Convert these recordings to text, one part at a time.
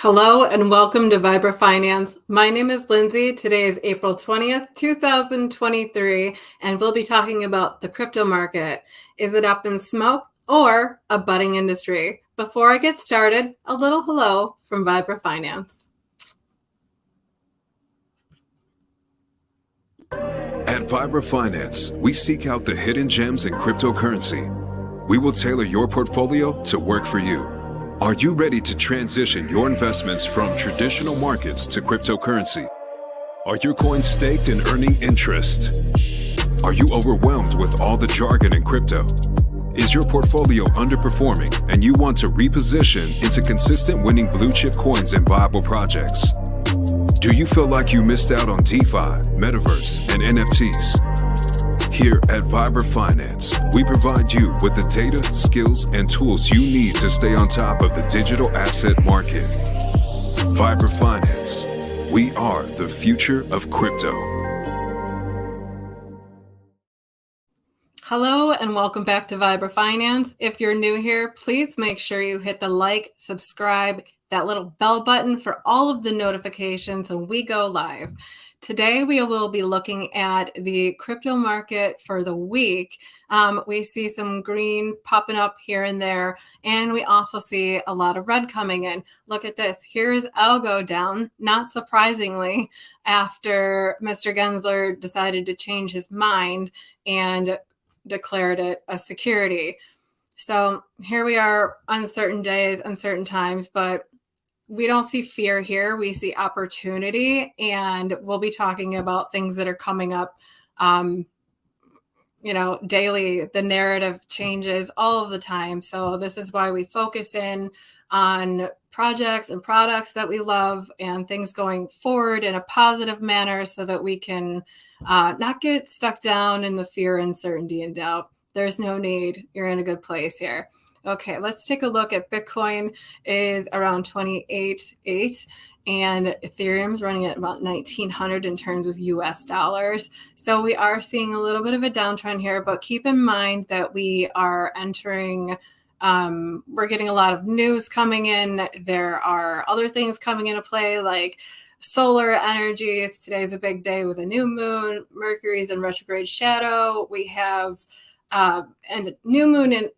Hello and welcome to Vibra Finance. My name is Lindsay. Today is April 20th, 2023, and we'll be talking about the crypto market. Is it up in smoke or a budding industry? Before I get started, a little hello from Vibra Finance. At Vibra Finance, we seek out the hidden gems in cryptocurrency. We will tailor your portfolio to work for you. Are you ready to transition your investments from traditional markets to cryptocurrency? Are your coins staked and earning interest? Are you overwhelmed with all the jargon in crypto? Is your portfolio underperforming and you want to reposition into consistent winning blue chip coins and viable projects? Do you feel like you missed out on DeFi, Metaverse, and NFTs? Here at Vibra Finance, we provide you with the data, skills, and tools you need to stay on top of the digital asset market. Vibra Finance, we are the future of crypto. Hello and welcome back to Vibra Finance. If you're new here, please make sure you hit the like, subscribe, that little bell button for all of the notifications when we go live. Today, we will be looking at the crypto market for the week. We see some green popping up here and there, and we also see a lot of red coming in. Look at this. Here's algo down, not surprisingly, after Mr. Gensler decided to change his mind and declared it a security. So here we are, uncertain days, uncertain times, but we don't see fear here. We see opportunity, and we'll be talking about things that are coming up, daily. The narrative changes all of the time. So this is why we focus in on projects and products that we love and things going forward in a positive manner so that we can not get stuck down in the fear, uncertainty, and doubt. There's no need. You're in a good place here. Okay, let's take a look at Bitcoin is around 28.8 and Ethereum's running at about 1900 in terms of US dollars. So we are seeing a little bit of a downtrend here, but keep in mind that we are entering, we're getting a lot of news coming in. There are other things coming into play like solar energies. Today's a big day with a new moon. Mercury's in retrograde shadow. We have and a new moon in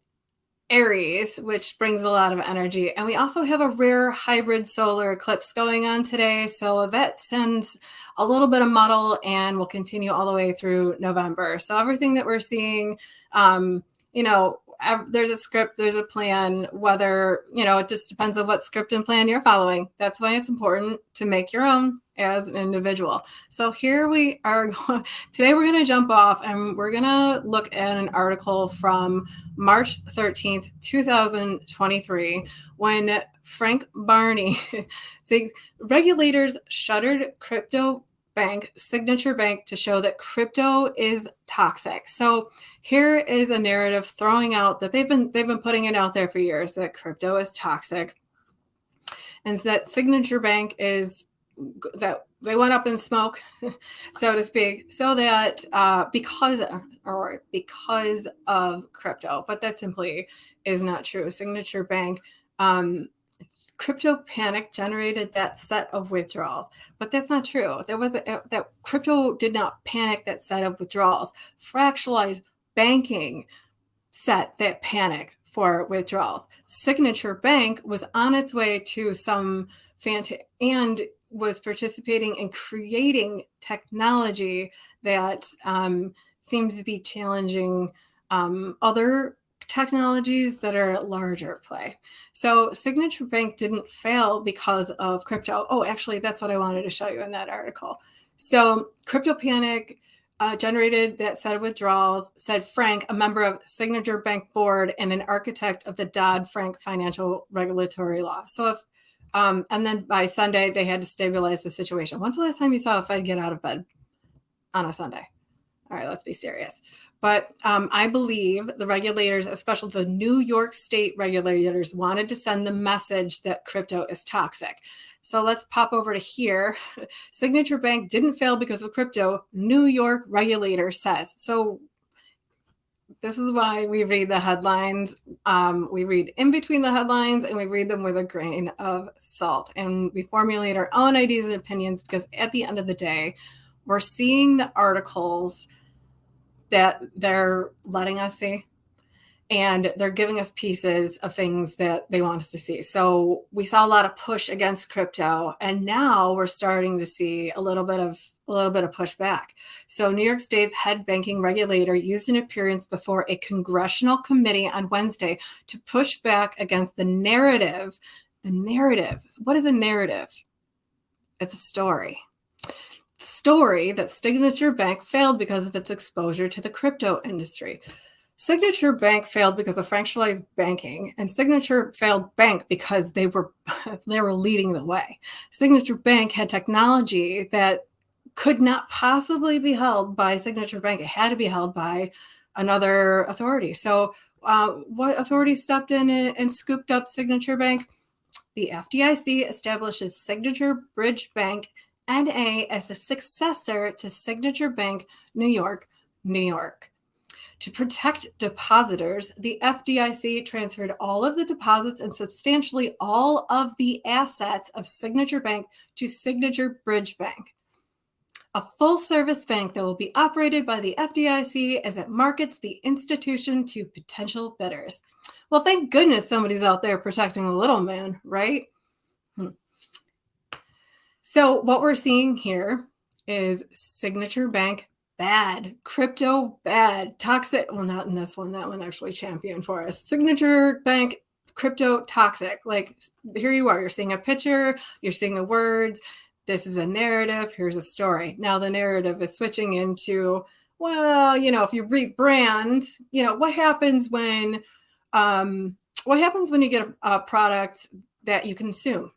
Aries, which brings a lot of energy. And we also have a rare hybrid solar eclipse going on today. So that sends a little bit of muddle and will continue all the way through November. So everything that we're seeing, there's a script, there's a plan, whether, it just depends on what script and plan you're following. That's why it's important to make your own as an individual. So here we are. Today we're going to jump off and we're going to look at an article from March 13th, 2023, when Frank Barney, the regulators shuttered crypto bank Signature Bank to show that crypto is toxic. So here is a narrative throwing out that they've been putting it out there for years that crypto is toxic, and so that Signature Bank is that they went up in smoke, so to speak, so that because of crypto, but that simply is not true. Signature Bank. Crypto panic generated that set of withdrawals, but that's not true. That crypto did not panic that set of withdrawals. Fractionalized banking set that panic for withdrawals. Signature Bank was on its way to some and was participating in creating technology that seems to be challenging other technologies that are at larger play. So Signature Bank didn't fail because of crypto. Oh, actually, that's what I wanted to show you in that article. So crypto panic generated that set of withdrawals, said Frank, a member of Signature Bank board and an architect of the Dodd-Frank financial regulatory law. So if and then by Sunday, they had to stabilize the situation. When's the last time you saw a Fed get out of bed on a Sunday? All right, let's be serious. But I believe the regulators, especially the New York State regulators, wanted to send the message that crypto is toxic. So let's pop over to here. Signature Bank didn't fail because of crypto, New York regulator says. So This is why we read the headlines. We read in between the headlines, and we read them with a grain of salt. And we formulate our own ideas and opinions, because at the end of the day, we're seeing the articles that they're letting us see, and they're giving us pieces of things that they want us to see. So we saw a lot of push against crypto, and now we're starting to see a little bit of pushback. So New York State's head banking regulator used an appearance before a congressional committee on Wednesday to push back against the narrative. The narrative. What is a narrative? It's a story. The story that Signature Bank failed because of its exposure to the crypto industry. Signature Bank failed because of fractionalized banking, and Signature failed bank because they were leading the way. Signature Bank had technology that could not possibly be held by Signature Bank. It had to be held by another authority. So what authority stepped in and scooped up Signature Bank? The FDIC establishes Signature Bridge Bank NA as a successor to Signature Bank New York, New York. To protect depositors, the FDIC transferred all of the deposits and substantially all of the assets of Signature Bank to Signature Bridge Bank, a full-service bank that will be operated by the FDIC as it markets the institution to potential bidders. Well, thank goodness somebody's out there protecting the little man, right? So what we're seeing here is Signature Bank bad, crypto bad, toxic. Well, not in this one. That one actually championed for us. Signature Bank, crypto toxic. Like, here you are. You're seeing a picture. You're seeing the words. This is a narrative. Here's a story. Now the narrative is switching into, well, if you rebrand, what happens when you get a product that you consume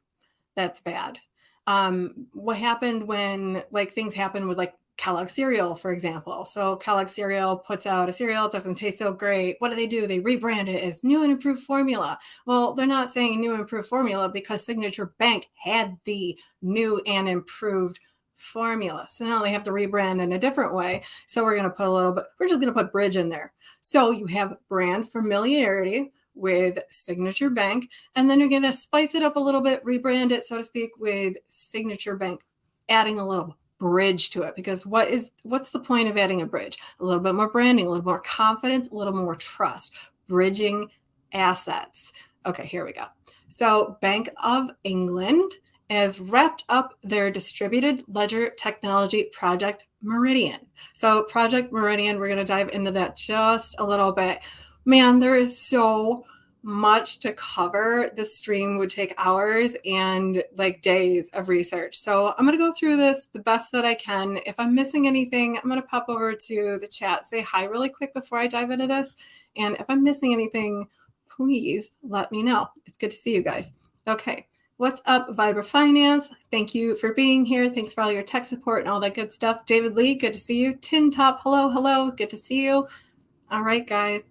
that's bad? What happened when things happen with Kellogg cereal, for example. So Kellogg cereal puts out a cereal, it doesn't taste so great. What do? They rebrand it as new and improved formula. Well, they're not saying new and improved formula because Signature Bank had the new and improved formula. So now they have to rebrand in a different way. So we're just going to put bridge in there. So you have brand familiarity with Signature Bank, and then you're going to spice it up a little bit, rebrand it, so to speak, with Signature Bank, adding a little bridge to it. Because what's the point of adding a bridge? A little bit more branding, a little more confidence, a little more trust, bridging assets. Okay, here we go. So Bank of England has wrapped up their distributed ledger technology project Meridian. So Project Meridian, we're going to dive into that just a little bit. Man, there is so much to cover. This stream would take hours and days of research. So I'm going to go through this the best that I can. If I'm missing anything, I'm going to pop over to the chat, say hi really quick before I dive into this. And if I'm missing anything, please let me know. It's good to see you guys. Okay. What's up, Vibra Finance? Thank you for being here. Thanks for all your tech support and all that good stuff. David Lee, good to see you. Tin Top, hello. Good to see you. All right, guys.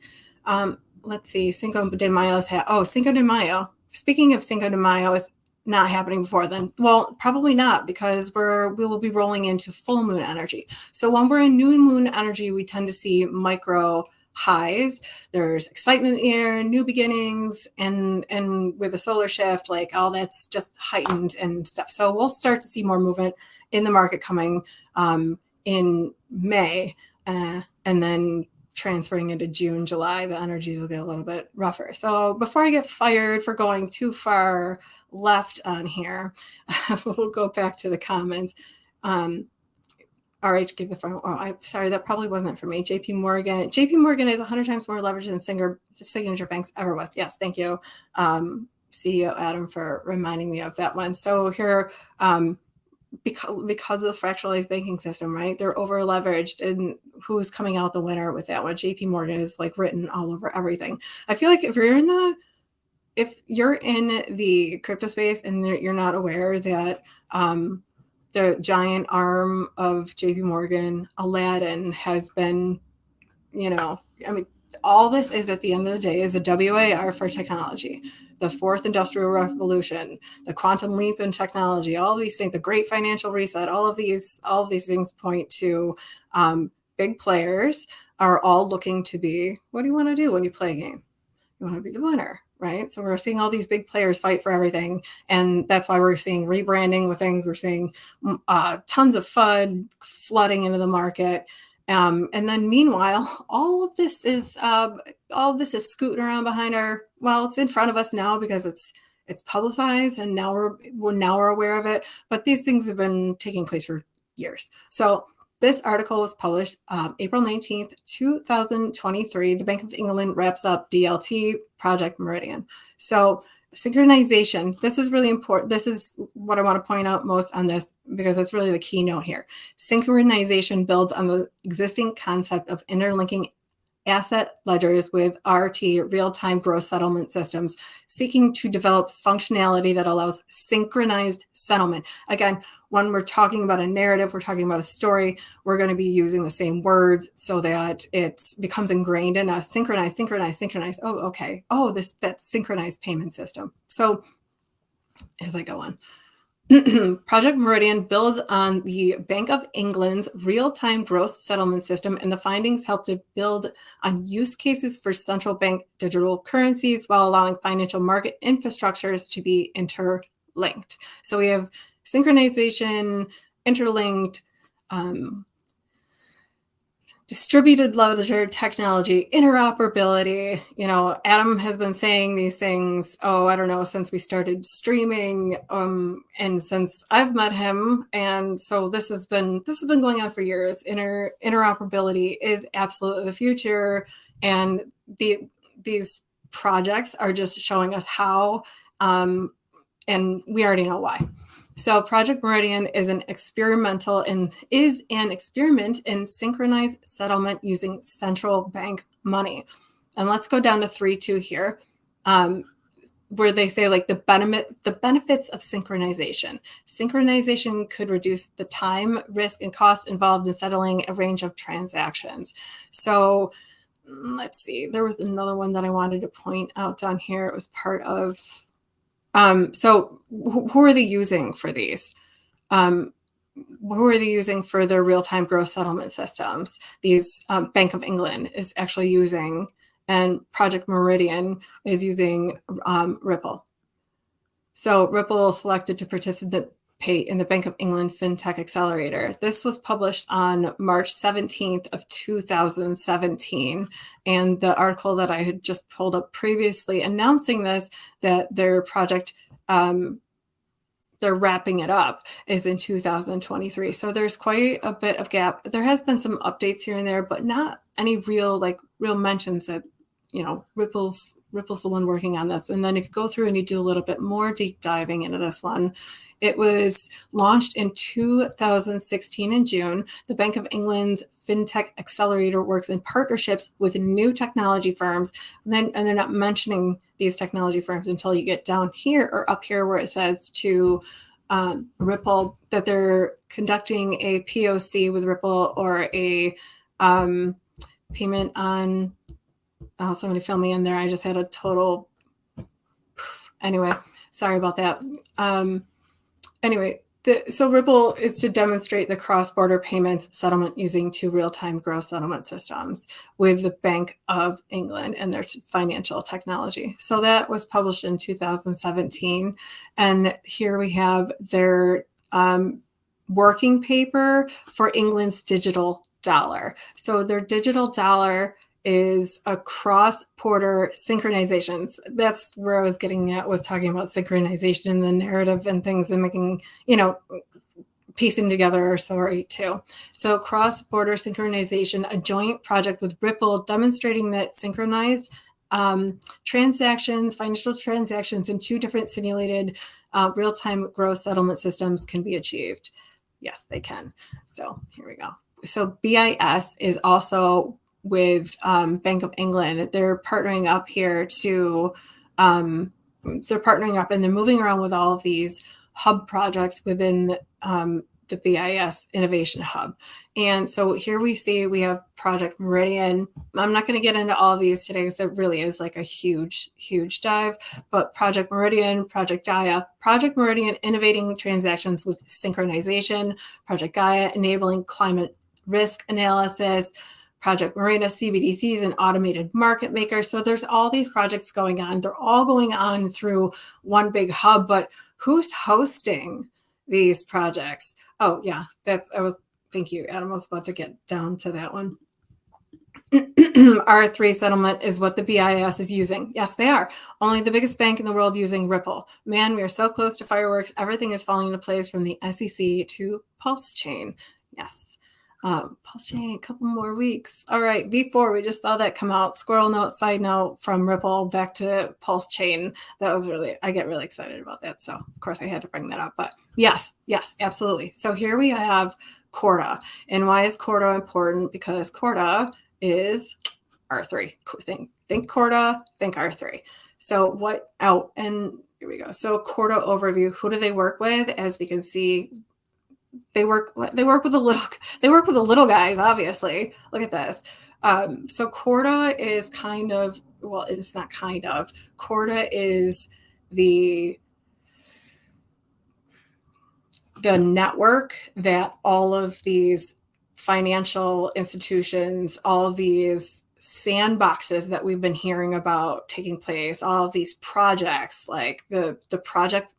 Let's see. Cinco de Mayo's Cinco de Mayo. Speaking of Cinco de Mayo, is not happening before then. Well, probably not, because we will be rolling into full moon energy. So when we're in new moon energy, we tend to see micro highs. There's excitement in the air, new beginnings, and with the solar shift, all that's just heightened and stuff. So we'll start to see more movement in the market coming in May, and then transferring into June, July, the energies will get a little bit rougher. So before I get fired for going too far left on here, we'll go back to the comments. RH gave the front. Oh, I'm sorry, that probably wasn't for me. JP Morgan is 100 times more leveraged than Signature Bank's ever was. Yes, thank you, CEO Adam, for reminding me of that one. So here, because of the fractionalized banking system, right? They're over leveraged, and who's coming out the winner with that one? JP Morgan is written all over everything. I feel like if you're in the crypto space and you're not aware that the giant arm of JP Morgan, Aladdin, has been, all this is at the end of the day is a WAR for technology. The fourth industrial revolution, the quantum leap in technology, all these things, the great financial reset, all of these things point to big players are all looking to be, what do you want to do when you play a game? You want to be the winner, right? So we're seeing all these big players fight for everything. And that's why we're seeing rebranding with things. We're seeing tons of FUD flooding into the market. And then meanwhile, all of this is scooting around behind it's in front of us now because it's publicized and now we're aware of it. But these things have been taking place for years. So this article was published April 19th, 2023. The Bank of England wraps up DLT Project Meridian. So synchronization, this is really important. This is what I want to point out most on this because that's really the keynote here. Synchronization builds on the existing concept of interlinking asset ledgers with RT, real-time gross settlement systems, seeking to develop functionality that allows synchronized settlement. Again, when we're talking about a narrative, we're talking about a story, we're going to be using the same words so that it becomes ingrained in us. Synchronize. Oh, okay. Oh, that's synchronized payment system. So as I go on, Project Meridian builds on the Bank of England's real-time gross settlement system, and the findings help to build on use cases for central bank digital currencies while allowing financial market infrastructures to be interlinked. So we have synchronization, interlinked, distributed ledger technology, interoperability. Adam has been saying these things, since we started streaming, and since I've met him. And so this has been going on for years. Interoperability is absolutely the future. And these projects are just showing us how, and we already know why. So Project Meridian is an experiment in synchronized settlement using central bank money. And let's go down to 3.2 here, where they say the benefits of synchronization. Synchronization could reduce the time, risk, and cost involved in settling a range of transactions. So let's see, there was another one that I wanted to point out down here. It was part of so who are they using for these? Who are they using for their real-time gross settlement systems? These Bank of England is actually using, and Project Meridian is using Ripple. So Ripple selected to participate in the Bank of England FinTech Accelerator. This was published on March 17th of 2017. And the article that I had just pulled up previously announcing this, that their project, they're wrapping it up, is in 2023. So there's quite a bit of gap. There has been some updates here and there, but not any real mentions that, Ripple's the one working on this. And then if you go through and you do a little bit more deep diving into this one, it was launched in 2016 in June. The Bank of England's FinTech Accelerator works in partnerships with new technology firms. And they're not mentioning these technology firms until you get down here or up here where it says to Ripple that they're conducting a POC with Ripple or a payment on, somebody fill me in there. I just had a total, anyway, sorry about that. So Ripple is to demonstrate the cross-border payments settlement using two real-time gross settlement systems with the Bank of England and their financial technology. So that was published in 2017. And here we have their working paper for England's digital dollar. So their digital dollar is a cross-border synchronization. That's where I was getting at with talking about synchronization and the narrative and things and making, piecing together our story too. So cross-border synchronization, a joint project with Ripple demonstrating that synchronized transactions, financial transactions in two different simulated real-time gross settlement systems can be achieved. Yes, they can. So here we go. So BIS is also with Bank of England. They're partnering up here to, they're partnering up and they're moving around with all of these hub projects within the BIS Innovation Hub. And so here we see we have Project Meridian. I'm not going to get into all of these today because it really is like a huge, huge dive, but Project Meridian, Project Gaia, Project Meridian innovating transactions with synchronization, Project Gaia enabling climate risk analysis, Project Marina, CBDCs, and automated market makers. So there's all these projects going on. They're all going on through one big hub, but who's hosting these projects? Oh yeah, thank you, Adam. I was about to get down to that one. R3 settlement is what the BIS is using. Yes, they are. Only the biggest bank in the world using Ripple. Man, we are so close to fireworks. Everything is falling into place from the SEC to Pulse Chain. Yes. Pulse Chain, a couple more weeks. All right, V4, we just saw that come out. Squirrel note, side note from Ripple back to Pulse Chain. That was I get really excited about that. So, of course, I had to bring that up. But yes, absolutely. So here we have Corda. And why is Corda important? Because Corda is R3. Think Corda, think R3. So and here we go. So Corda overview, who do they work with? As we can see, they work with the little guys, obviously. Look at this. So Corda is Corda is the network that all of these financial institutions, all of these sandboxes that we've been hearing about taking place, all of these projects, like the Project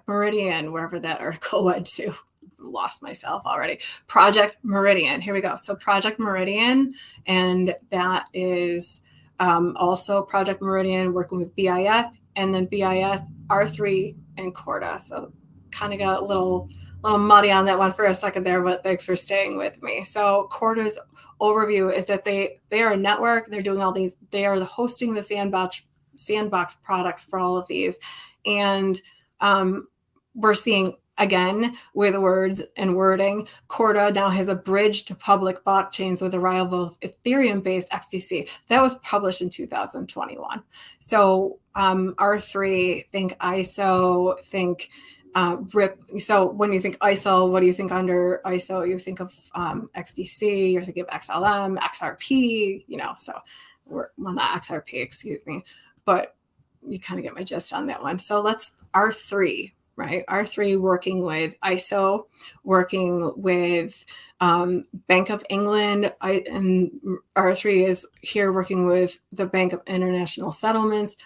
Meridian, wherever that article went to, lost myself already. Project Meridian, here we go. So Project Meridian, and that is also Project Meridian working with BIS, and then BIS, R3, and Corda. So kind of got a little muddy on that one for a second there, but thanks for staying with me. So Corda's overview is that they are a network. They're doing all these. They are hosting the sandbox products for all of these, and we're seeing, again, with words and wording, Corda now has a bridge to public blockchains with the arrival of Ethereum-based XDC. That was published in 2021. So R3, think ISO, think RIP. So when you think ISO, what do you think under ISO? You think of XDC, you're thinking of XLM, XRP, so not XRP, excuse me, but you kind of get my gist on that one. So let's R3, right? R3 working with ISO, working with Bank of England, and R3 is here working with the Bank of International Settlements.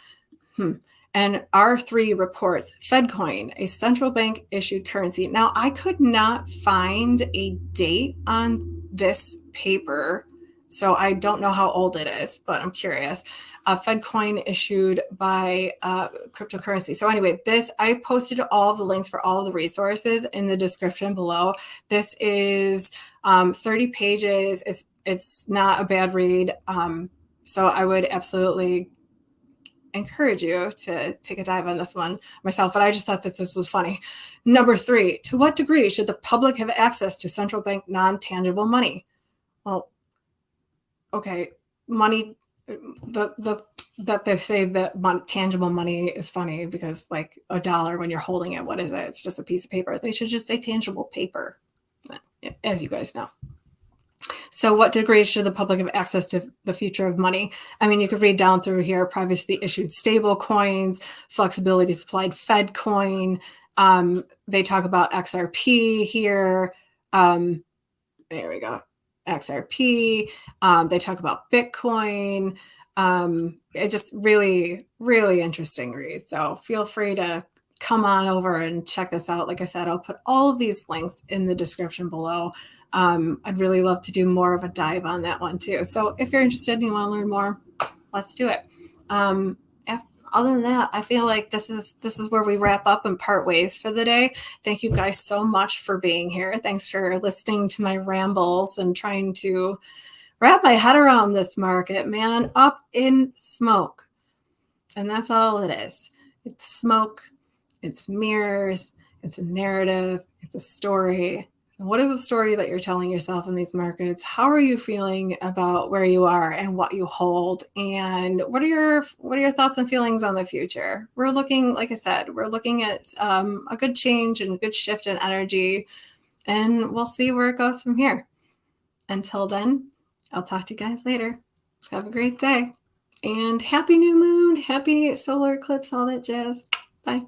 And R3 reports FedCoin, a central bank issued currency. Now, I could not find a date on this paper, so I don't know how old it is, but I'm curious. FedCoin issued by cryptocurrency. So anyway, I posted all of the links for all of the resources in the description below. This is 30 pages. It's not a bad read. So I would absolutely encourage you to take a dive on this one myself, but I just thought that this was funny. Number 3, to what degree should the public have access to central bank non-tangible money? Well, okay, money, that they say that tangible money is funny because like a dollar, when you're holding it, what is it? It's just a piece of paper. They should just say tangible paper, as you guys know. So what degree should the public have access to the future of money? I mean, you could read down through here, privacy issued stable coins, flexibility supplied Fed coin. They talk about XRP here. There we go. XRP. They talk about Bitcoin. It just really, really interesting read. So feel free to come on over and check this out. Like I said, I'll put all of these links in the description below. I'd really love to do more of a dive on that one too. So if you're interested and you want to learn more, let's do it. Other than that, I feel like this is where we wrap up and part ways for the day. Thank you guys so much for being here. Thanks for listening to my rambles and trying to wrap my head around this market, man. Up in smoke. And that's all it is. It's smoke. It's mirrors. It's a narrative. It's a story. What is the story that you're telling yourself in these markets? How are you feeling about where you are and what you hold? And what are your thoughts and feelings on the future? We're looking, like I said, we're looking at a good change and a good shift in energy, and we'll see where it goes from here. Until then, I'll talk to you guys later. Have a great day, and happy new moon, happy solar eclipse, all that jazz. Bye.